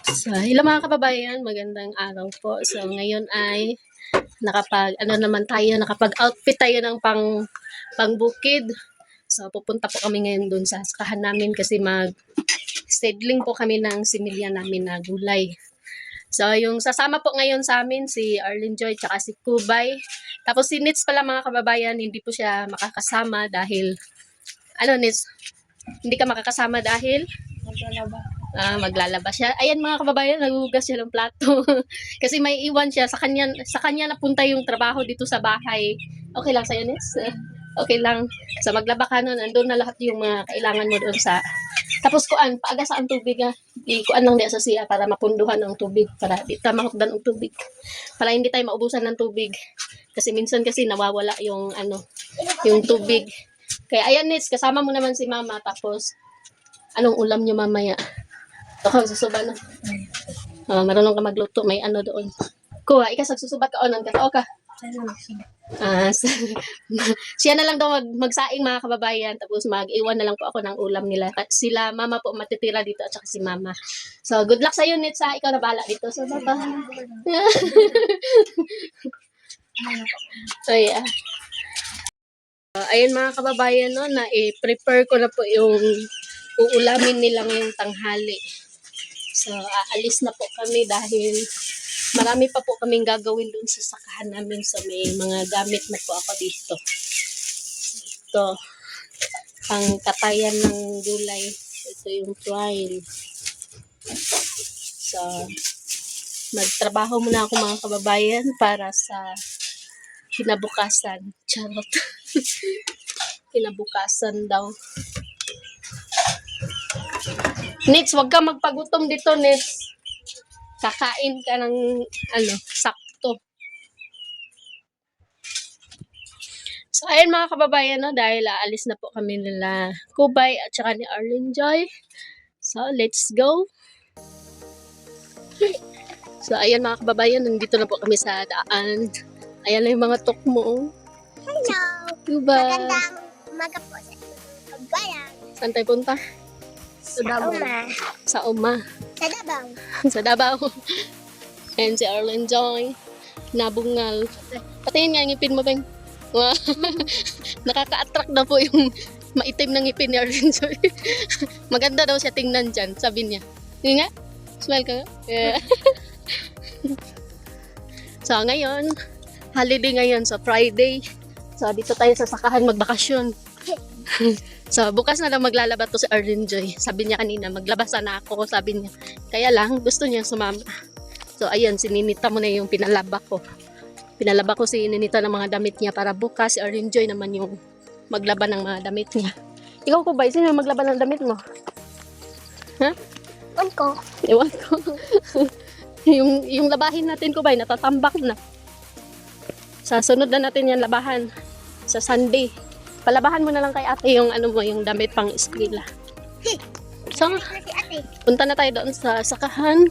So, hello mga kababayan, magandang araw po. So, ngayon ay nakapag-outfit tayo ng pangbukid. So, pupunta po kami ngayon dun sa sakahan namin kasi mag-seedling po kami ng similya namin na gulay. So, yung sasama po ngayon sa amin si Arlene Joy tsaka si Kubay. Tapos si Nitz pala mga kababayan, hindi po siya makakasama dahil Nitz? Hindi ka makakasama dahil maglalaba siya. Ayan mga kababayan, nagugas siya ng plato. Kasi may iwan siya, sa kanya napunta yung trabaho dito sa bahay. Okay lang sa'yo, Nis? Okay lang. So maglaba ka nun, andun na lahat yung mga kailangan mo doon sa... Tapos paaga sa ang tubig kuan lang di sa siya para mapunduhan ang tubig, para di ta mahukdan ang tubig. Para hindi tayo maubusan ng tubig. Kasi minsan kasi nawawala yung yung tubig. Kaya ayan, Nis, kasama mo naman si Mama, tapos anong ulam niyo mamaya? Ako, susuba na. Marunong ka magluto. May doon. Kuha, ika susubat ka onan. Katao ka. Siya na lang daw magsaing mga kababayan. Tapos mag-iwan na lang po ako ng ulam nila. Sila, Mama po matitira dito at saka si Mama. So, good luck sa iyo, Nitsa. Ikaw na bahala dito. So, bye-bye. So, yeah. Ayun mga kababayan, no, na i-prepare ko na po yung uulamin nila ngayong tanghali. So, aalis na po kami dahil marami pa po kaming gagawin dun sa sakahan namin. So, may mga gamit na po ako dito. Ito, pang katayan ng gulay. Ito yung twine. So, magtrabaho muna ako mga kababayan para sa kinabukasan. Charot. Kinabukasan daw. Nits, wag ka magpagutom dito, Nits. Kakain ka ng sakto. So, ayun mga kababayan, no, dahil aalis na po kami nila Kubay at saka ni Arlene Joy. So, let's go. So, ayun mga kababayan, nandito na po kami sa daan. Ayan na yung mga tukmo. Hello! Kubay. Magandang umaga po sa kababayan. Saan tayo punta? Sa Uma. Sa Uma. Sa Davao. Sa Davao. And si Arlene Joy. Nabungal. Patingin nga ngipin mo, Beng. Wow. Nakaka-attract na po yung maitim na ngipin ni Arlene Joy. Maganda daw siya tingnan dyan, sabi niya. Hindi nga? Smile ka nga? Yeah. So, ngayon, holiday ngayon. So, Friday. So, dito tayo sa sakahan magbakasyon. So, bukas na lang maglalaba to si Arlene Joy. Sabi niya kanina, maglaba sana ako, sabi niya. Kaya lang, gusto niya sumama. So, ayan, sininita mo na yung pinalaba ko. Pinalaba ko si Ninita ng mga damit niya para bukas si Arlene Joy naman yung maglaba ng mga damit niya. Ikaw ko ba? Sino yung maglaba ng damit mo? Ha? Ewan ko. Ewan ko. yung labahin natin ko ba, natatambak na. Sa sunod na natin yan labahan. Sa Sunday. Palabahan mo na lang kay ate yung yung damit pang eskwela. So, punta na tayo doon sa sakahan.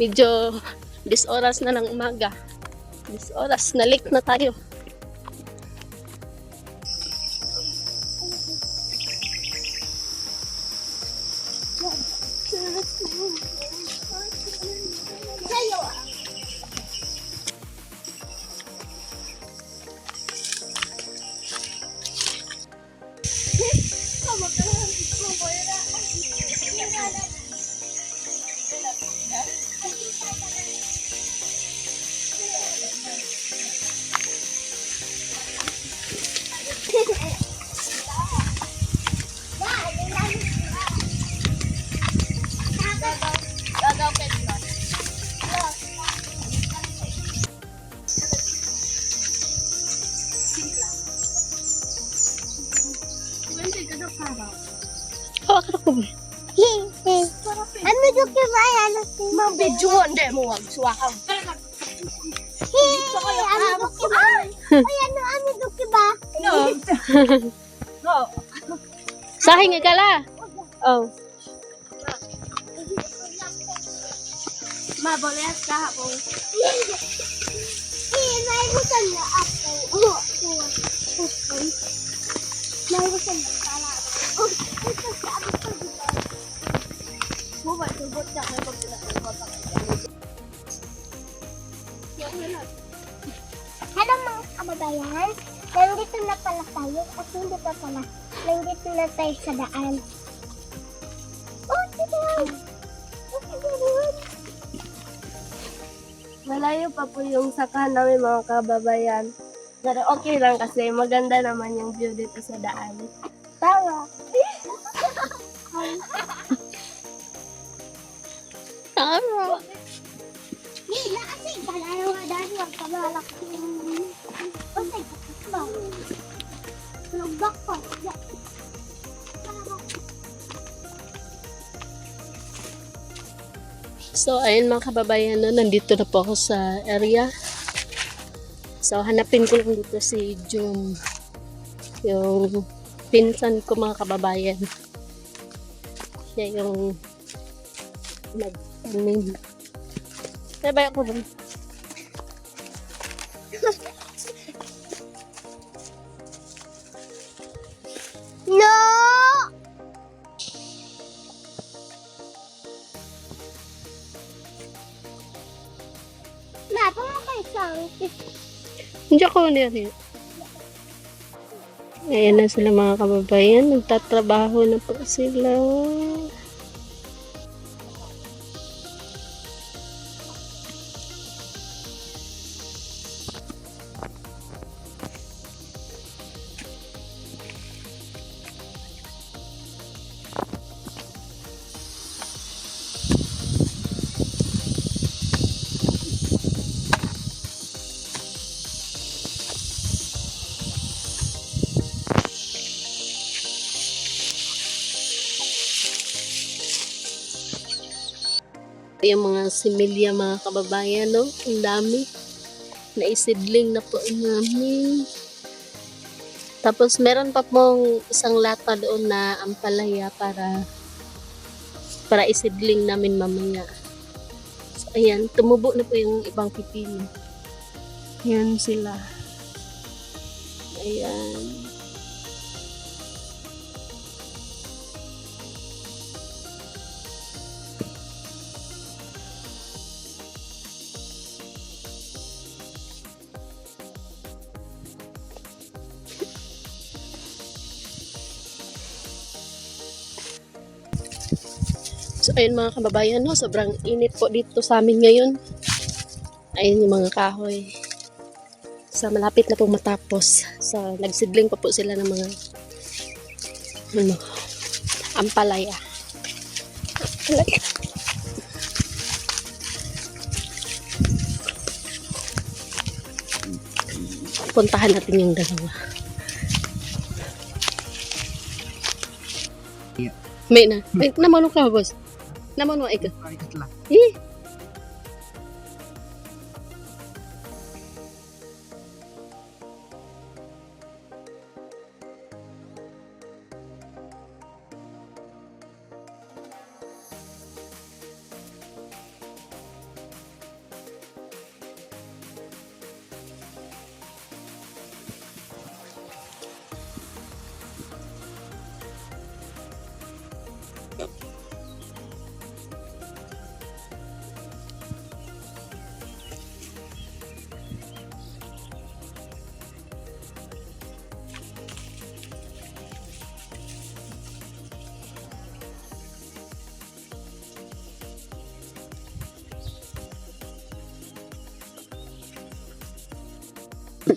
Medyo 10 oras na ng umaga. 10 oras na late na tayo. Hawak ako ba? Ano yung kibaya? Mambidyoan din mo wag suwakaw. Ano yung kibaya? Ay, ano yung kibaya? No. Sahing ikala. Oh. Maboles ka ako. May gusto na ako. May gusto na pala. Mo ba subot ka kay pagdala? kababayan, nandito na pala tayo at hindi pa pala. Nandito na tayo sa daan. Oh, tignan! Oh, tignan! Malayo pa po yung sakahan namin mga kababayan. Pero okay lang kasi maganda naman yung view dito sa daan. Tawa. Tara. Hindi, kasi kalaro nga dahil wag ka malak. O, say, ba? Lugbak pa. So, ayun mga kababayan, no, nandito na po ako sa area. So, hanapin ko lang dito si Jum. Yung pinsan ko mga kababayan. Siya yung nagtanim. Sabay ako ba? No! Napa mo kayo sang Hindi ako niya. Ayan na sila mga kababayan. Nagtatrabaho na po sila. Yung mga similya mga kababayan, no? Ang dami. Naisidling na po namin. Tapos meron pa pong isang lata doon na ampalaya para isidling namin mamaya. So, ayan, tumubo na po yung ibang pipino. Ayan sila. Ayan. So, ayun mga kababayan, no? Sobrang init po dito sa amin ngayon. Ayun yung mga kahoy. So, malapit na pong matapos. So, nagsidling pa po sila ng mga ampalaya. Ampalaya. Puntahan natin yung dalawa. May na. Ay, naman ka, boss. Naman mo, ikaw. Eh.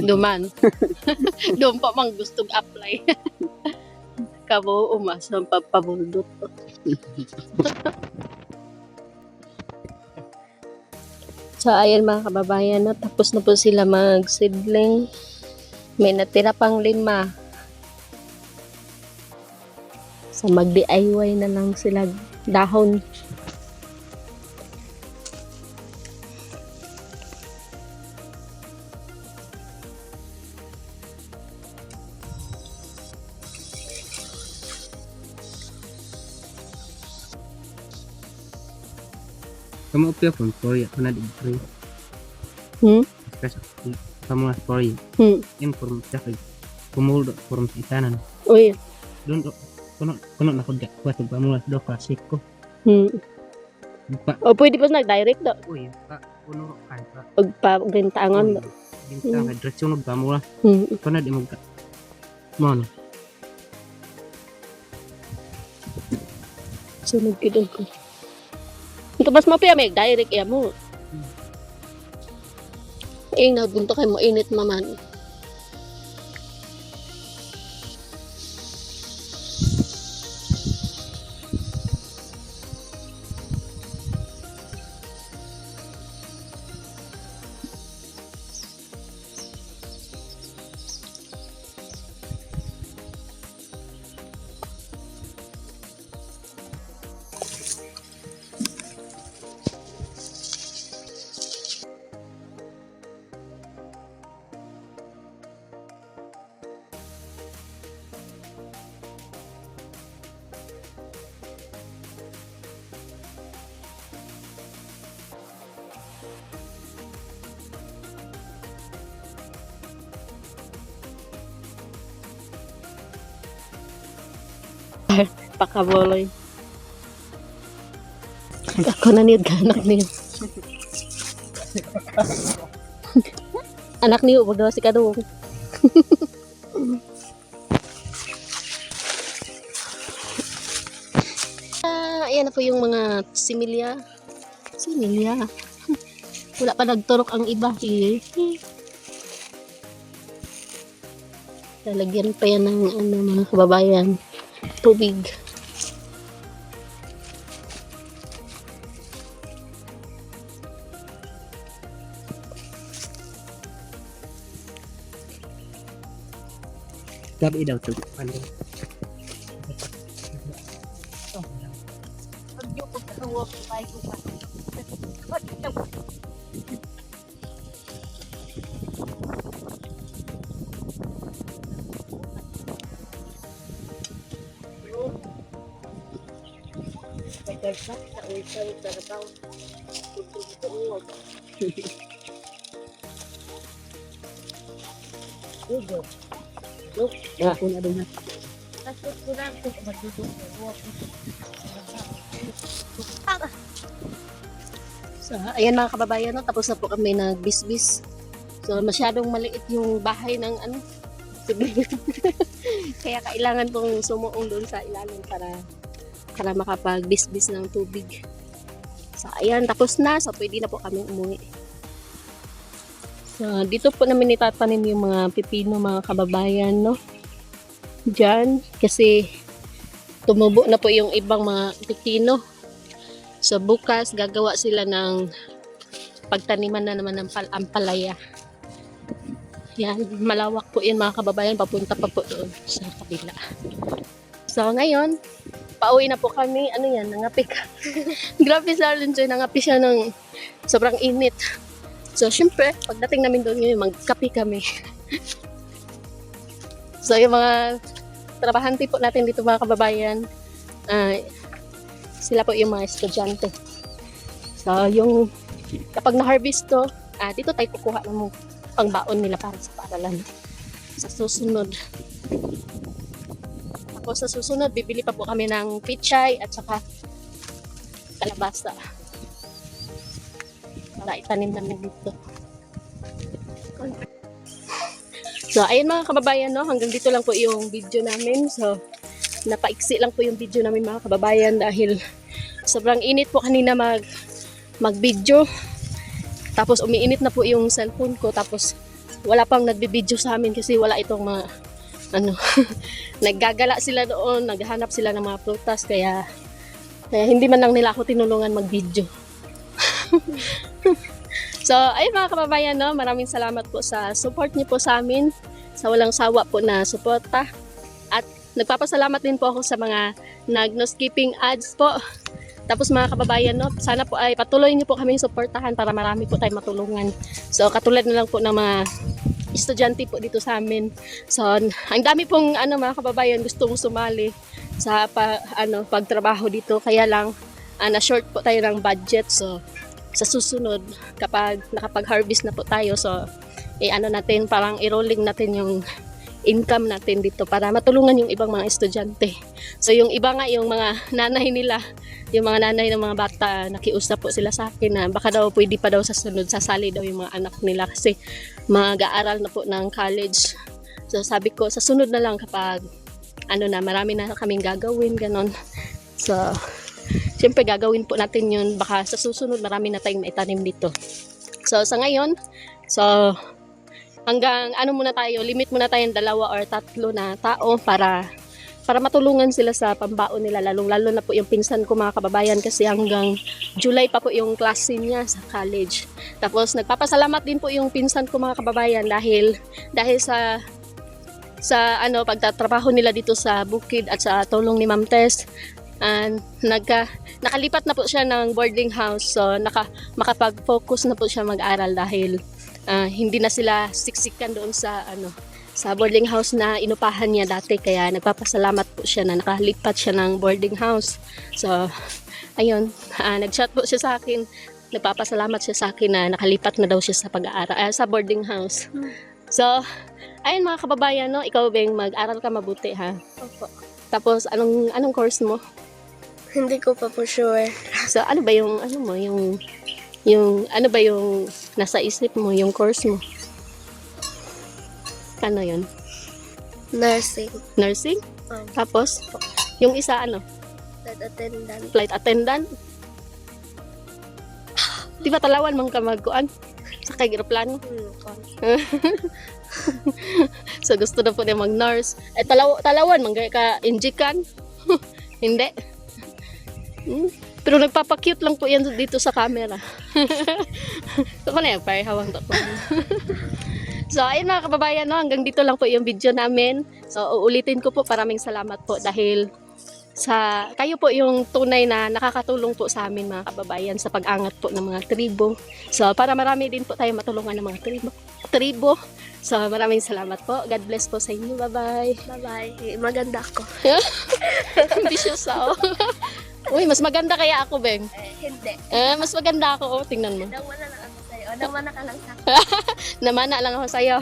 Duman. Doon pa mang gustong apply. Kabo umasang papabuldot. So, ayan mga kababayan, tapos na po sila magsidling. May natira pang 5. So, mag-DIY na lang sila dahon. Kamu upya pun story ako na di free. Kasi kamu na story. Inform siya kay kumuldo form sa isanan. Uy. Doon kuno na ko kwa sa kamu do klasik ko. O pwede pa nag-direct do. Uy, ka kuno kan ka. Og pabintangan do. Bintang kay diretso no ba mo la. Hmm. Kana di mo ka. Mon. Sunod gid ko. Ito mas mapaya may direct ya mo. Nagbunto kay mo init maman. Pakaboloy. Ako na niyod ka, anak niyo. Anak niyo, wag daw si Kadong. Ayan na po yung mga similya. Similya. Wala pa nagturok ang iba. Lalagyan pa yan ng mga kababayan. Tubig. Gabi daw to. Ano? Ako na doon na. So, ayan mga kababayan, no? Tapos na po kami nagbisbis. So, masyadong maliit yung bahay ng ano. Kaya kailangan pong sumuong doon sa ilalim para makapagbisbis ng tubig. So, ayan, tapos na. So, pwede na po kami umuwi. So, dito po namin itatanim yung mga pipino, mga kababayan, no? Diyan, kasi tumubo na po yung ibang mga pipino. So, bukas, gagawa sila ng pagtaniman na naman ng ampalaya. Yan, malawak po yun mga kababayan, papunta pa po doon sa kabila. So, ngayon, pauwi na po kami. Ano yan, nangapi ka. Grabe sa Arlenjoy, nangapi siya ng sobrang init. So, syempre, pagdating namin doon ngayon, magkapi kami. So, yung mga trabahante po natin dito mga kababayan, sila po yung mga estudyante. So, yung kapag na-harvest to, dito tayo kukuha ng pangbaon nila para sa paaralan. Sa susunod. Tapos sa susunod, bibili pa po kami ng pichay at saka kalabasa. Para itanim namin dito. So, ayun mga kababayan, no? Hanggang dito lang po yung video namin. So, napaiksi lang po yung video namin mga kababayan dahil sobrang init po kanina mag-video. Tapos umiinit na po yung cellphone ko. Tapos wala pang nagbi-video sa amin kasi wala itong mga naggagala sila doon, naghahanap sila ng mga prutas kaya hindi man lang nila ako tinulungan mag-video. So, ayun mga kababayan, no? Maraming salamat po sa support niyo po sa amin, sa walang sawa po na suporta. At nagpapasalamat din po ako sa mga no skipping ads po. Tapos mga kababayan, no, sana po ay patuloy niyo po kaming suportahan para marami po tayong matulungan. So, katulad na lang po ng mga estudyante po dito sa amin. So, ang dami pong mga kababayan gustong sumali sa pagtrabaho dito. Kaya lang, na-short po tayo ng budget. So, sa susunod, kapag nakapag-harvest na po tayo, so, natin, parang i-rolling natin yung income natin dito para matulungan yung ibang mga estudyante. So yung iba nga, yung mga nanay nila, yung mga nanay ng mga bata, nakiusap po sila sa akin na baka daw pwede pa daw sa sunod, sasali daw yung mga anak nila kasi mag-aaral na po ng college. So sabi ko, sa sunod na lang kapag marami na kaming gagawin, ganon. So, siyempre gagawin po natin yun. Baka sa susunod marami na tayong maitanim dito. So, sa ngayon, hanggang muna tayo, limit muna tayong 2 or 3 na tao para matulungan sila sa pambaon nila. Lalo na po yung pinsan ko mga kababayan kasi hanggang July pa po yung klase niya sa college. Tapos, nagpapasalamat din po yung pinsan ko mga kababayan dahil sa pagtatrabaho nila dito sa bukid at sa tulong ni Ma'am Tess, nakalipat na po siya ng boarding house. So makapag-focus na po siya mag-aral dahil hindi na sila siksikan doon sa boarding house na inupahan niya dati, kaya nagpapasalamat po siya na nakalipat siya ng boarding house. So ayun, nag-chat po siya sa akin, nagpapasalamat siya sa akin na nakalipat na daw siya sa pag-aaral sa boarding house. So ayun mga kababayan, no, ikaw bang mag-aral ka mabuti, ha? Opo. Tapos anong course mo? Hindi ko pa po sure. So ano ba yung ano ba yung nasa isip mo, yung course mo? Ano yun? Nursing. Nursing? Tapos yung isa Flight attendant. flight attendant? Di ba talawan man ka magkuan sa aeroplano? So gusto na po niya mag-nurse. Talawan man ka injikan? Hindi. Pero nagpapakute lang po yan dito sa camera. So ko na yung parehawang to. So ayun mga kababayan, no, hanggang dito lang po yung video namin. So uulitin ko po, maraming salamat po dahil kayo po yung tunay na nakakatulong po sa amin mga kababayan sa pag-angat po ng mga tribo. So para marami din po tayo matulungan ng mga tribo. So maraming salamat po. God bless po sa inyo. Bye-bye. Bye-bye. Maganda ako. Ambitious ako. Uy, mas maganda kaya ako, Beng. Hindi. Mas maganda ako. Tingnan mo. Namana lang ako sa'yo. Namana ka lang sa akin. Namana lang ako sa'yo.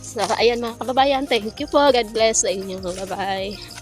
So, ayan mga kababayan. Thank you po. God bless sa inyo. Bye-bye.